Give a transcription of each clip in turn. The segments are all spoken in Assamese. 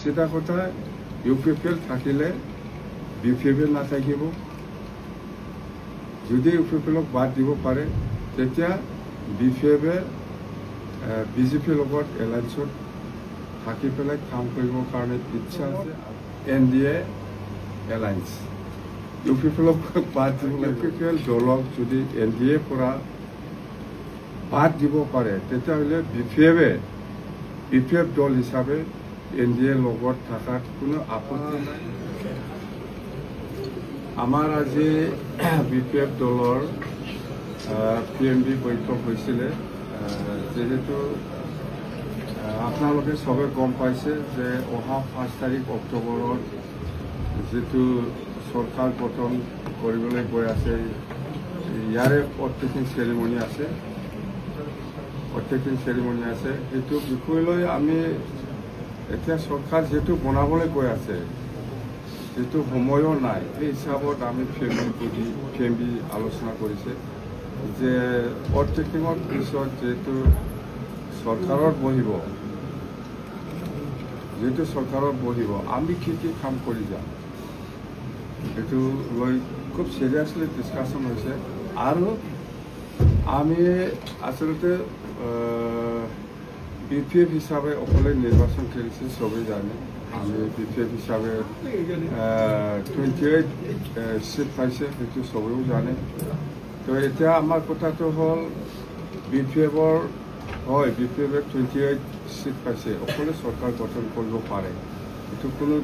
সেটা কথা ইউপিপিএল থাকিলে বিপিএফএল নাথাকিব যদি ইউপিপিএলক বাদ দিব পাৰে তেতিয়া বিপিএফে বিজেপিৰ লগত এলায়েন্সত থাকি পেলাই কাম কৰিবৰ কাৰণে ইচ্ছা আছে এনডিএ এলায়েন্স ইউপিপিএলক বাদ দিব ইউপিপিএল দলক যদি এনডিএ পৰা বাদ দিব পাৰে তেতিয়াহ'লে বিপিএফ দল হিচাপে এনডিএ লগত থকাত কোনো আপত্তি নাই আমাৰ আজি বিপিএফ দলৰ পিএমবি বৈঠক হৈছিলে যেহেতু আপোনালোকে সবে গম পাইছে যে অহা 5 তাৰিখ অক্টোবৰত যেটো সৰকাৰ গঠন কৰিবলৈ গৈ আছে ইয়াৰে অত্যধিক সেৰিমনি আছে সেইটো বিষয়লৈ আমি এতিয়া সরকার যেটো বনাবলৈ গৈ আছে যেটো সময়ও নাই এই হিসাবত আমি ফেমিলি আলোচনা কৰিছে যে অত্যধিকৰ পিছত যেটো সৰকাৰত বহিব আমি কি কাম কৰি যাম এটো লৈ খুব সিরিয়াসলি ডিসকাশন হয়েছে আর আমি আসলে বিপিএফ হিসাবে অকলে নির্বাচন খেলছি সবাই জানে আমি বিপিএফ হিসাবে 28 সিট পাইছে সেইটো সবেও জানে তো এতিয়া আমার কথাটো হল বিপিএফর হয় বিপিএফে 28 সিট পাইছে অকলে সরকার গঠন কৰিব পাৰে এটো কোনো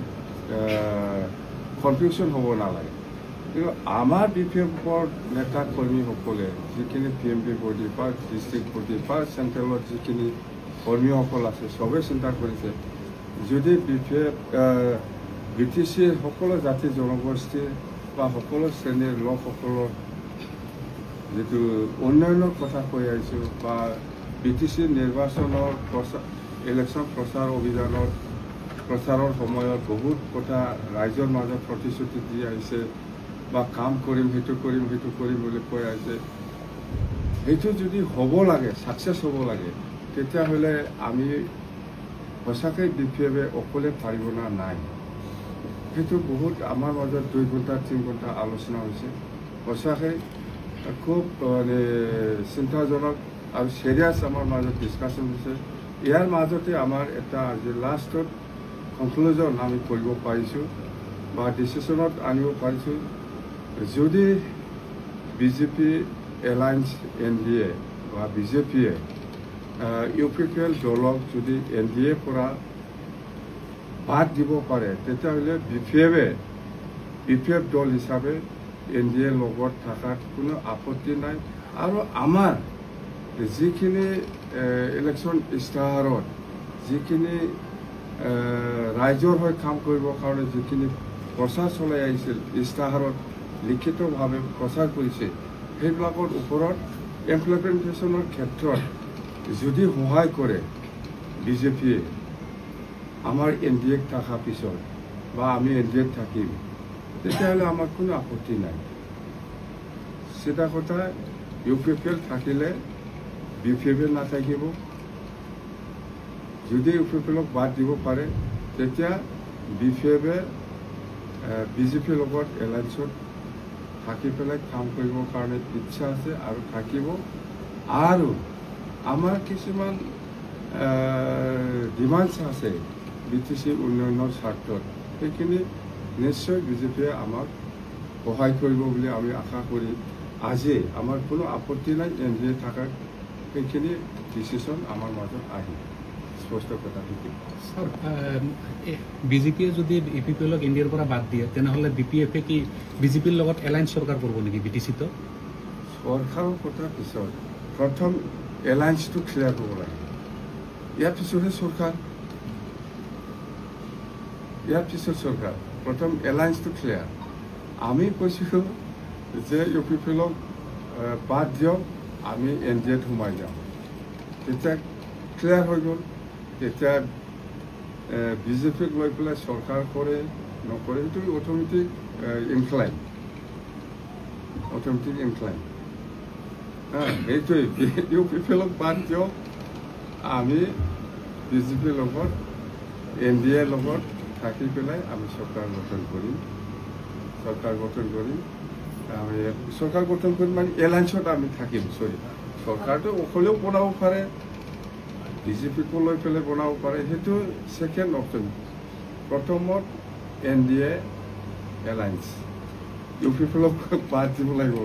কনফিউশন হব নালাগে কিন্তু আমার বিপিএফর নেতা কর্মীসকলে যিখিনি পিএমবি বডি বা ডিস্ট্রিক্ট বডি বা সেন্ট্রেলত যিখিনি কর্মীসকল আছে সবে চিন্তা কৰিছে যদি বিপিএফ বিটিসি সকলো জাতি জনগোষ্ঠী বা সকলো শ্ৰেণীৰ লোকসকলৰ যেটো উন্নয়নেৰ কথা কৈ আহিছো বা বিটিসি নিৰ্বাচনেৰ ইলেকশন প্ৰচাৰ অভিযানৰ প্ৰচাৰেৰ সময়ত বহুত কথা ৰাইজৰ মাজত প্ৰতিশ্ৰুতি দি আহিছে বা কাম কৰিম সেইটো বুলি কৈ আহিছে সেইটো যদি হ'ব লাগে সাকসেস হ'ব লাগে তেতিয়াহ'লে আমি সঁচাকৈ বিপিএফে অকলে পাৰিব না নাই সেইটো বহুত আমাৰ মাজত 2 ঘণ্টা 3 ঘণ্টা আলোচনা হৈছে সঁচাকৈ খুব মানে চিন্তাজনক আৰু সিৰিয়াস আমাৰ মাজত ডিসকাশন হৈছে ইয়াৰ মাজতে আমাৰ এটা আজি লাষ্টত কনক্লুজন আমি কৰিব পাৰিছোঁ বা ডিসিশনত আনিব পাৰিছোঁ যদি বিজেপি এলায়েন্স এনডিএ বা বিজেপিয়ে ইউপিপিএল দলক যদি এনডিএ পৰা বাদ দিব পাৰে তেতিয়াহ'লে বিপিএফ দল হিচাপে এনডিএ লগত থকাত কোনো আপত্তি নাই আৰু আমাৰ যিখিনি ইলেকশন ইস্তাহাৰত যিখিনি ৰাইজৰ হৈ কাম কৰিবৰ কাৰণে যিখিনি প্ৰচাৰ চলাই আহিছিল ইস্তাহাৰত লিখিতভাৱে প্ৰচাৰ কৰিছে সেইবিলাকৰ ওপৰত ইমপ্লিমেণ্টেশ্যনৰ ক্ষেত্ৰত যদি সহায় কৰে বিজেপিয়ে আমাৰ এনডিএক থকা পিছত বা আমি এনডিএক থাকিম তেতিয়াহ'লে আমাৰ কোনো আপত্তি নাই সেটা কথা ইউপিপিএল থাকিলে বিপিএফএল নাথাকিব যদি ইউপিপিএলক বাদ দিব পাৰে তেতিয়া বিপিএফে বিজেপিৰ লগত এলায়েন্সত থাকি পেলাই কাম কৰিবৰ কাৰণে ইচ্ছা আছে আৰু থাকিব আৰু আমাৰ কিছুমান ডিমান্ডছ আছে বিটিসি উন্নয়নৰ স্বাৰ্থত সেইখিনি নিশ্চয় বিজেপিয়ে আমাক সহায় কৰিব বুলি আমি আশা কৰি আজি আমাৰ কোনো আপত্তি নাই এনডিএ থাকাৰ সেইখিনি ডিসিশন আমাৰ মাজত আহি স্পষ্ট কথা স্যাৰ বিজেপিয়ে যদি ইউপিপিএলক এনডিএৰ পৰা বাদ দিয়ে তেনেহলে বিপিএফে কি বিজেপিৰ লগত এলায়েন্স সৰকাৰ কৰব নেকি বিটিসি তো সৰকাৰেৰ কথা পিছত প্ৰথম এলায়েন্সটো ক্লিয়াৰ কৰব লাগে ইয়াৰ পিছতহে সরকার প্রথম এলায়েন্সটো ক্লিয়ার আমি কৈছো যে ইউপিপিএলক বাদ দিয়ক আমি এনডিএত সোমাই যাম তেতিয়া ক্লিয়ার হৈ গ'ল তেতিয়া বিজেপিক লৈ পেলাই সরকার করে নকৰে সেইটো অটোমেটিক ইনক্লাইন সেইটোৱে ইউপিপিএলক বাদ দিয়ক আমি বিজেপিৰ লগত NDA লগত থাকি পেলাই আমি চৰকাৰ গঠন কৰিম। চৰকাৰ গঠন কৰি আমি চৰকাৰ গঠন কৰি মানে এলায়েন্সত আমি থাকিম। চৰকাৰটো অকলেও বনাব পাৰে, বিজেপিকো লৈ পেলাই বনাব পাৰে, সেইটো ছেকেণ্ড অপশ্যন। প্ৰথমত NDA এলায়েন্স, ইউ পিপলক বাদ দিব লাগিব।